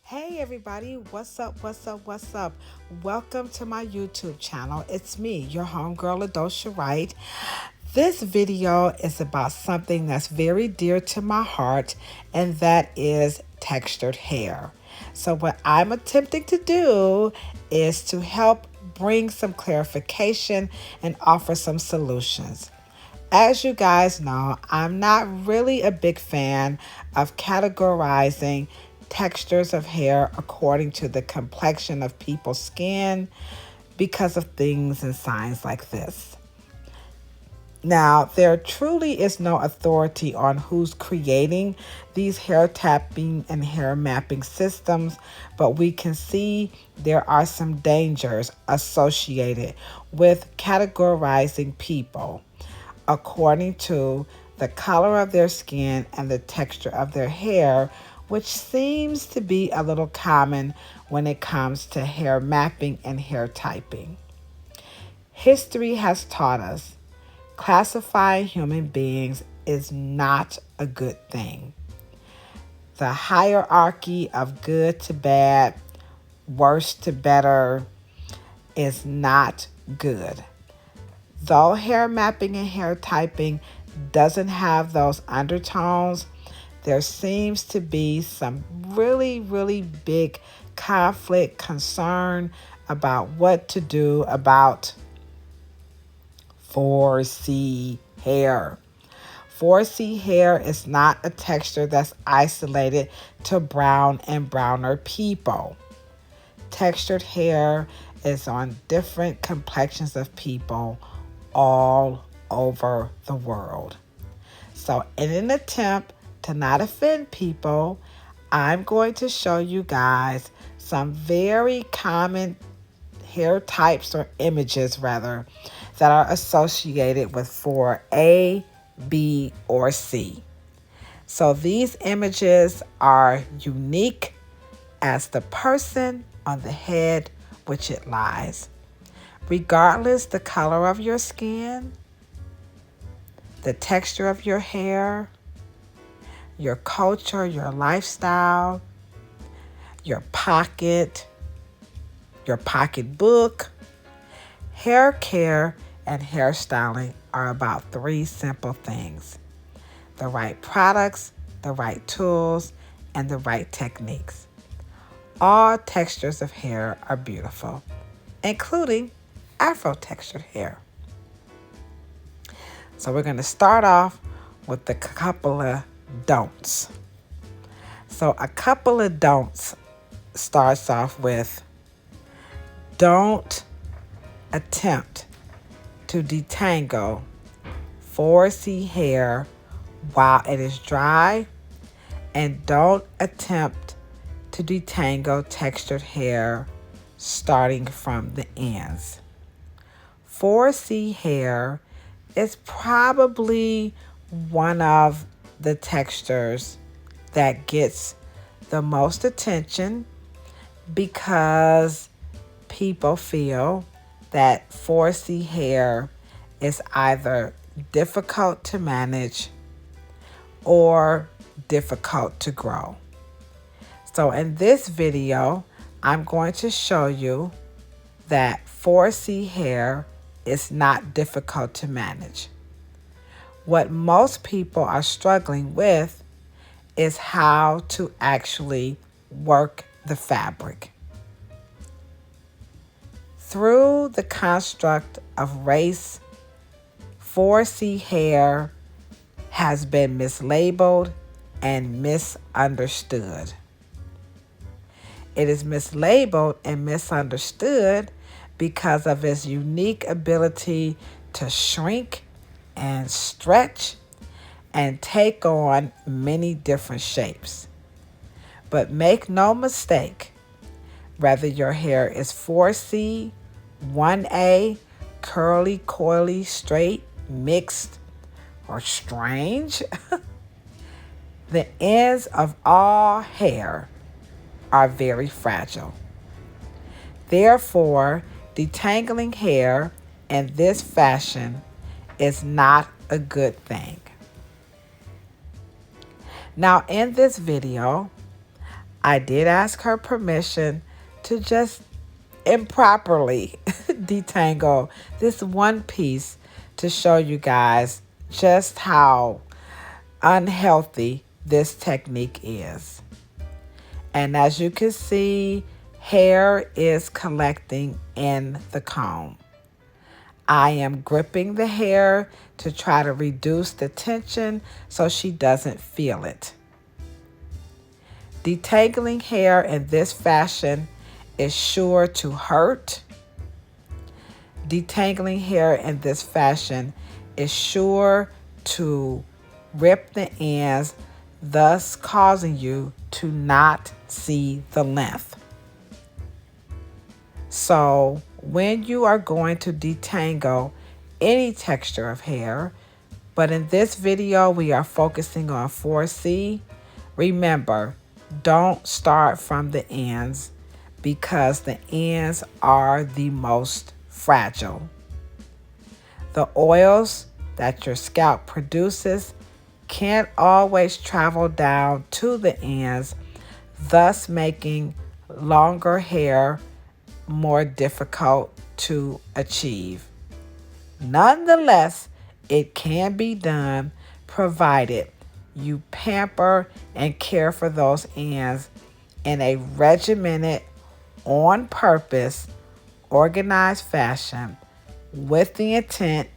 Hey everybody, what's up, what's up, what's up? Welcome to my YouTube channel. It's me, your homegirl, Adosha Wright. This video is about something that's very dear to my heart, and that is textured hair. So what I'm attempting to do is to help bring some clarification and offer some solutions. As you guys know, I'm not really a big fan of categorizing textures of hair according to the complexion of people's skin because of things and signs like this. Now, there truly is no authority on who's creating these hair tapping and hair mapping systems, but we can see there are some dangers associated with categorizing people according to the color of their skin and the texture of their hair, which seems to be a little common when it comes to hair mapping and hair typing. History has taught us classifying human beings is not a good thing. The hierarchy of good to bad, worse to better is not good. Though hair mapping and hair typing doesn't have those undertones, there seems to be some really big conflict, concern about what to do about 4C hair. 4C hair is not a texture that's isolated to brown and browner people. Textured hair is on different complexions of people all over the world. So in an attempt to not offend people, I'm going to show you guys some very common hair types or images rather that are associated with 4A, B, or C. So these images are unique as the person on the head which it lies. Regardless the color of your skin, the texture of your hair, your culture, your lifestyle, your pocketbook, hair care and hairstyling are about three simple things: the right products, the right tools, and the right techniques. All textures of hair are beautiful, including Afro textured hair. So we're going to start off with a couple of don'ts. So a couple of don'ts starts off with: don't attempt to detangle 4C hair while it is dry, and don't attempt to detangle textured hair starting from the ends. 4C hair is probably one of the textures that gets the most attention because people feel that 4C hair is either difficult to manage or difficult to grow. So in this video, I'm going to show you that 4C hair is not difficult to manage. What most people are struggling with is how to actually work the fabric. Through the construct of race, 4C hair has been mislabeled and misunderstood. It is mislabeled and misunderstood because of its unique ability to shrink and stretch and take on many different shapes. But make no mistake, whether your hair is 4C, 1A, curly, coily, straight, mixed, or strange, the ends of all hair are very fragile. Therefore, detangling hair in this fashion is not a good thing. Now, in this video, I did ask her permission to just improperly detangle this one piece to show you guys just how unhealthy this technique is. And as you can see, hair is collecting in the comb. I am gripping the hair to try to reduce the tension so she doesn't feel it. Detangling hair in this fashion is sure to hurt. Detangling hair in this fashion is sure to rip the ends, thus causing you to not see the length. So when you are going to detangle any texture of hair, but in this video we are focusing on 4C, remember, don't start from the ends because the ends are the most fragile. The oils that your scalp produces can't always travel down to the ends, thus making longer hair more difficult to achieve. Nonetheless, it can be done provided you pamper and care for those ends in a regimented, on purpose, organized fashion with the intent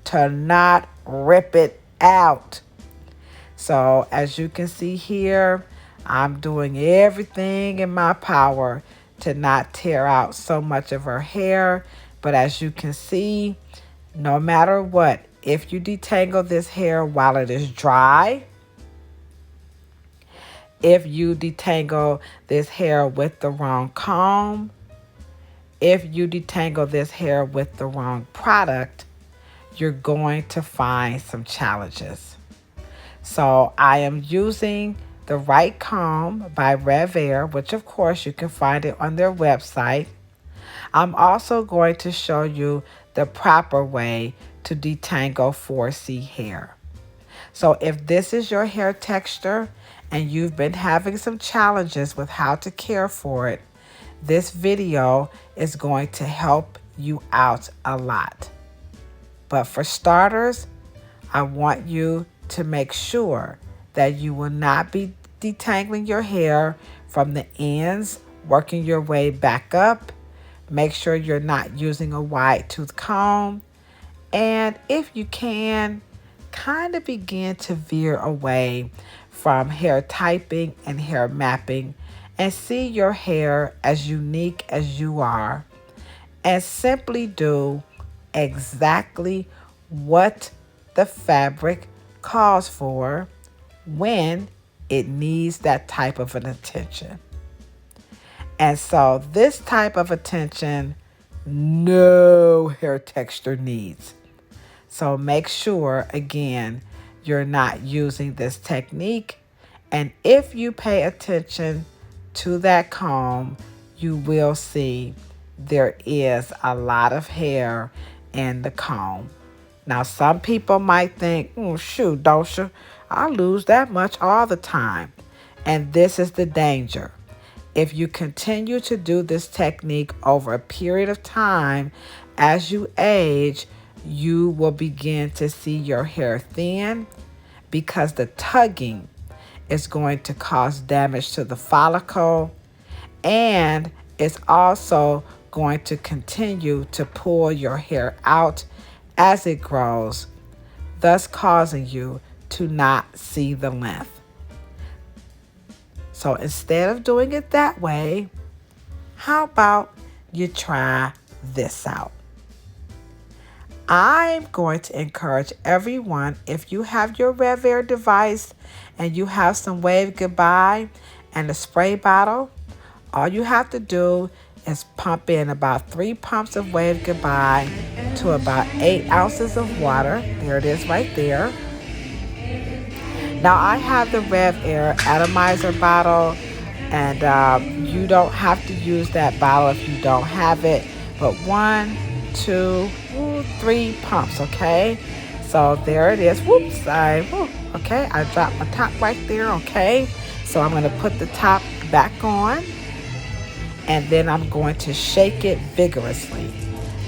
to not rip it out. So as you can see here, I'm doing everything in my power to not tear out so much of her hair. But as you can see, no matter what, if you detangle this hair while it is dry, if you detangle this hair with the wrong comb, if you detangle this hair with the wrong product, you're going to find some challenges. So I am using the Wright comb by RevAir, which of course you can find it on their website. I'm also going to show you the proper way to detangle 4C hair. So if this is your hair texture and you've been having some challenges with how to care for it, this video is going to help you out a lot. But for starters, I want you to make sure that you will not be detangling your hair from the ends, working your way back up. Make sure you're not using a wide tooth comb. And if you can, kind of begin to veer away from hair typing and hair mapping and see your hair as unique as you are and simply do exactly what the fabric calls for when it needs that type of an attention. And so this type of attention, no hair texture needs. So make sure, again, you're not using this technique. And if you pay attention to that comb, you will see there is a lot of hair in the comb. Now, some people might think, shoot, Dosha, I lose that much all the time. And this is the danger. If you continue to do this technique over a period of time, as you age, you will begin to see your hair thin because the tugging is going to cause damage to the follicle, and it's also going to continue to pull your hair out as it grows, thus causing you to not see the length. So instead of doing it that way, how about you try this out? I'm going to encourage everyone, if you have your RevAir device and you have some Wave Goodbye and a spray bottle, all you have to do is pump in about 3 pumps of Wave Goodbye to about 8 ounces of water. There it is right there. Now I have the RevAir atomizer bottle, and you don't have to use that bottle if you don't have it, but 1, 2, 3 pumps, okay? So there it is. Whoops, okay, I dropped my top right there, okay? So I'm gonna put the top back on, and then I'm going to shake it vigorously.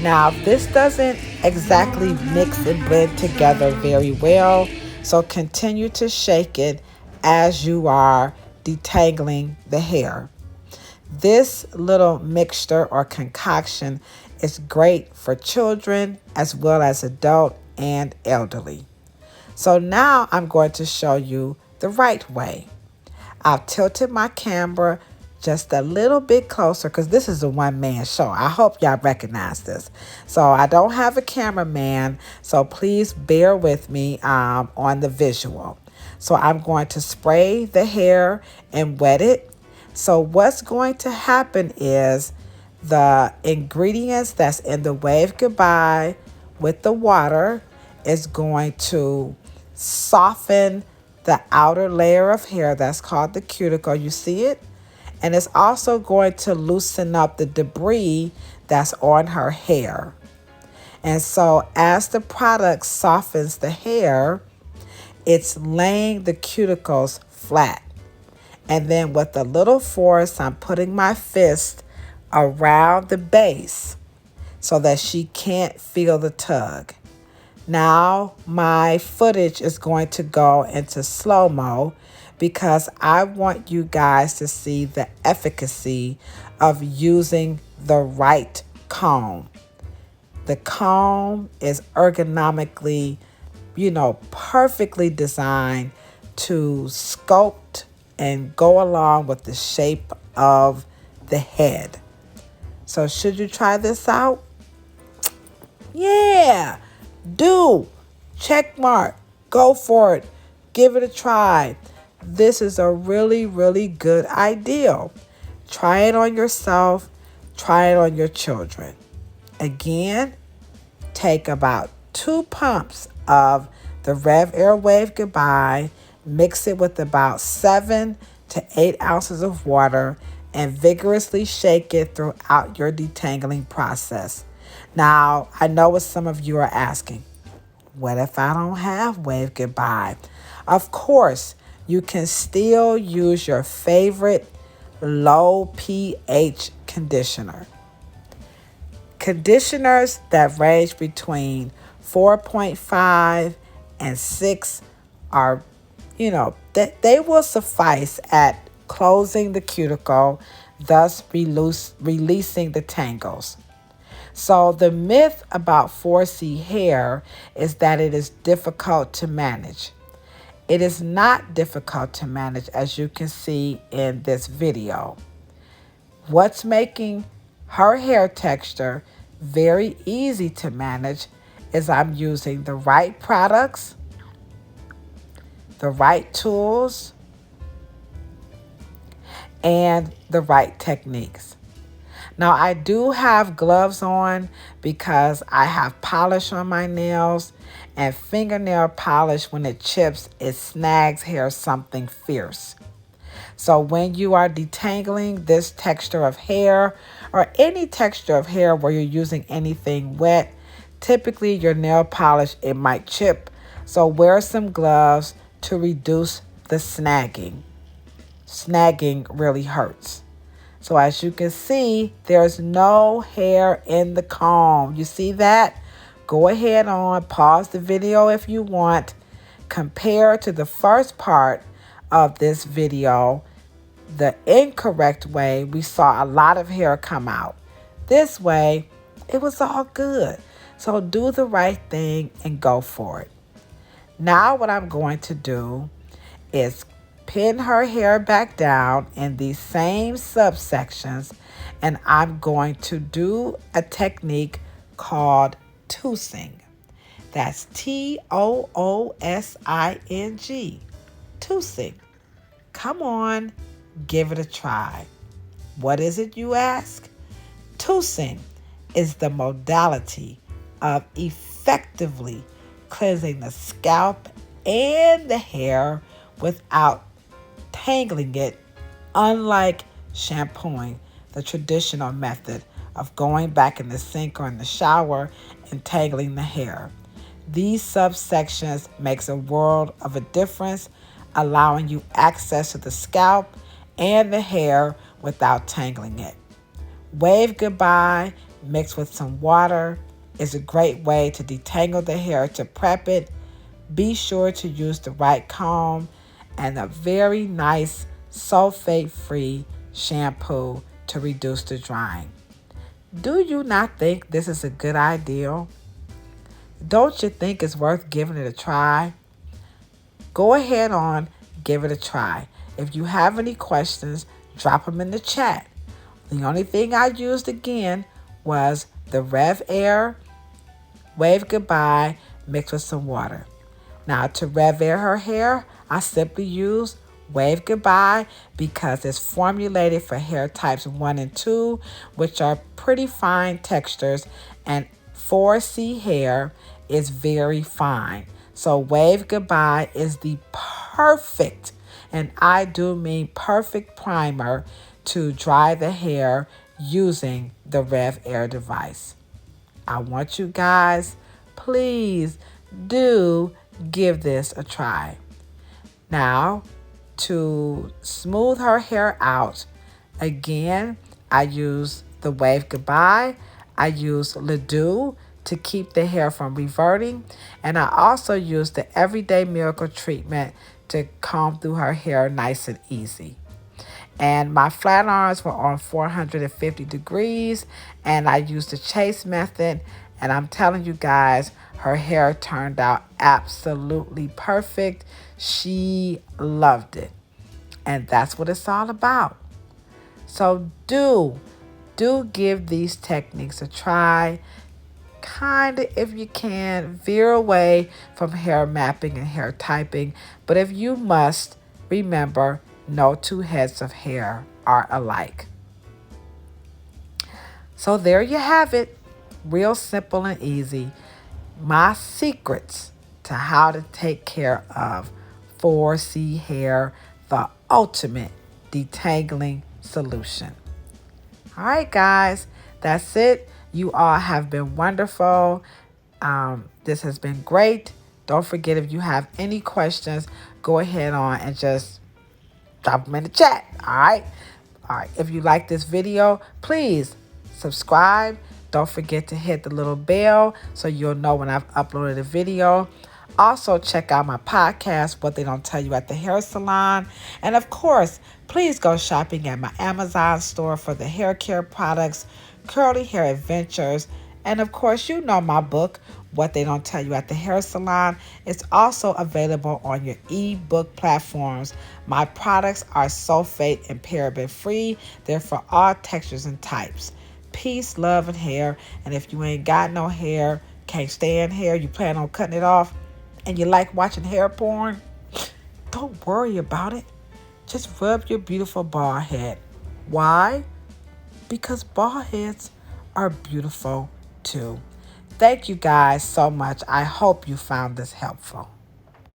Now, this doesn't exactly mix and blend together very well, so continue to shake it as you are detangling the hair. This little mixture or concoction is great for children as well as adult and elderly. So now I'm going to show you the right way. I've tilted my camera just a little bit closer because this is a one-man show. I hope y'all recognize this. So I don't have a cameraman, so please bear with me on the visual. So I'm going to spray the hair and wet it. So what's going to happen is the ingredients that's in the Wave Goodbye with the water is going to soften the outer layer of hair that's called the cuticle. You see it? And it's also going to loosen up the debris that's on her hair. And so as the product softens the hair, it's laying the cuticles flat. And then with a little force, I'm putting my fist around the base so that she can't feel the tug. Now my footage is going to go into slow-mo because I want you guys to see the efficacy of using the right comb. The comb is ergonomically, perfectly designed to sculpt and go along with the shape of the head. So should you try this out? Yeah, do. Check mark. Go for it. Give it a try. This is a really, really good idea. Try it on yourself. Try it on your children. Again, take about 2 pumps of the RevAir Wave Goodbye, mix it with about 7 to 8 ounces of water, and vigorously shake it throughout your detangling process. Now, I know what some of you are asking. What if I don't have Wave Goodbye? Of course, you can still use your favorite low pH conditioner. Conditioners that range between 4.5 and 6 are, they will suffice at closing the cuticle, thus releasing the tangles. So the myth about 4C hair is that it is difficult to manage. It is not difficult to manage, as you can see in this video. What's making her hair texture very easy to manage is I'm using the right products, the right tools, and the right techniques. Now, I do have gloves on because I have polish on my nails, and fingernail polish, when it chips, it snags hair something fierce. So when you are detangling this texture of hair or any texture of hair where you're using anything wet, typically your nail polish, it might chip. So wear some gloves to reduce the snagging. Snagging really hurts. So as you can see, there's no hair in the comb. You see that? Go ahead on, pause the video if you want. Compare to the first part of this video, the incorrect way, we saw a lot of hair come out. This way, it was all good. So do the right thing and go for it. Now what I'm going to do is pin her hair back down in these same subsections, and I'm going to do a technique called Twosing. That's Toosing. Twosing. Come on, give it a try. What is it, you ask? Twosing is the modality of effectively cleansing the scalp and the hair without tangling it, unlike shampooing, the traditional method of going back in the sink or in the shower and tangling the hair. These subsections makes a world of a difference, allowing you access to the scalp and the hair without tangling it. Wave goodbye mixed with some water is a great way to detangle the hair to prep it. Be sure to use the right comb and a very nice sulfate-free shampoo to reduce the drying. Do you not think this is a good idea? Don't you think it's worth giving it a try? Go ahead on, give it a try. If you have any questions, drop them in the chat. The only thing I used again was the RevAir Wave Goodbye mixed with some water. Now to RevAir her hair, I simply use Wave Goodbye because it's formulated for hair types 1 and 2, which are pretty fine textures, and 4C hair is very fine. So Wave Goodbye is the perfect, and I do mean perfect, primer to dry the hair using the RevAir device. I want you guys, please do give this a try. Now, to smooth her hair out, again, I use the Wave Goodbye. I use Ledoux to keep the hair from reverting. And I also use the Everyday Miracle treatment to comb through her hair nice and easy. And my flat irons were on 450 degrees, and I used the chase method. And I'm telling you guys, her hair turned out absolutely perfect. She loved it. And that's what it's all about. So do give these techniques a try. Kind of, if you can, veer away from hair mapping and hair typing. But if you must, remember, no two heads of hair are alike. So there you have it. Real simple and easy. My secrets to how to take care of 4C hair, the ultimate detangling solution. All right, guys, that's it. You all have been wonderful. This has been great. Don't forget, if you have any questions, go ahead on and just drop them in the chat. All right. If you like this video, please subscribe. Don't forget to hit the little bell so you'll know when I've uploaded a video. Also, check out my podcast, What They Don't Tell You at the Hair Salon. And of course, please go shopping at my Amazon store for the hair care products, curly hair adventures, and of course, you know my book, What They Don't Tell You at the Hair Salon. It's also available on your ebook platforms. My products are sulfate and paraben free. They're for all textures and types. Peace, love, and hair. And if you ain't got no hair, can't stand hair, you plan on cutting it off, and you like watching hair porn, don't worry about it. Just rub your beautiful bald head. Why? Because bald heads are beautiful too. Thank you guys so much. I hope you found this helpful.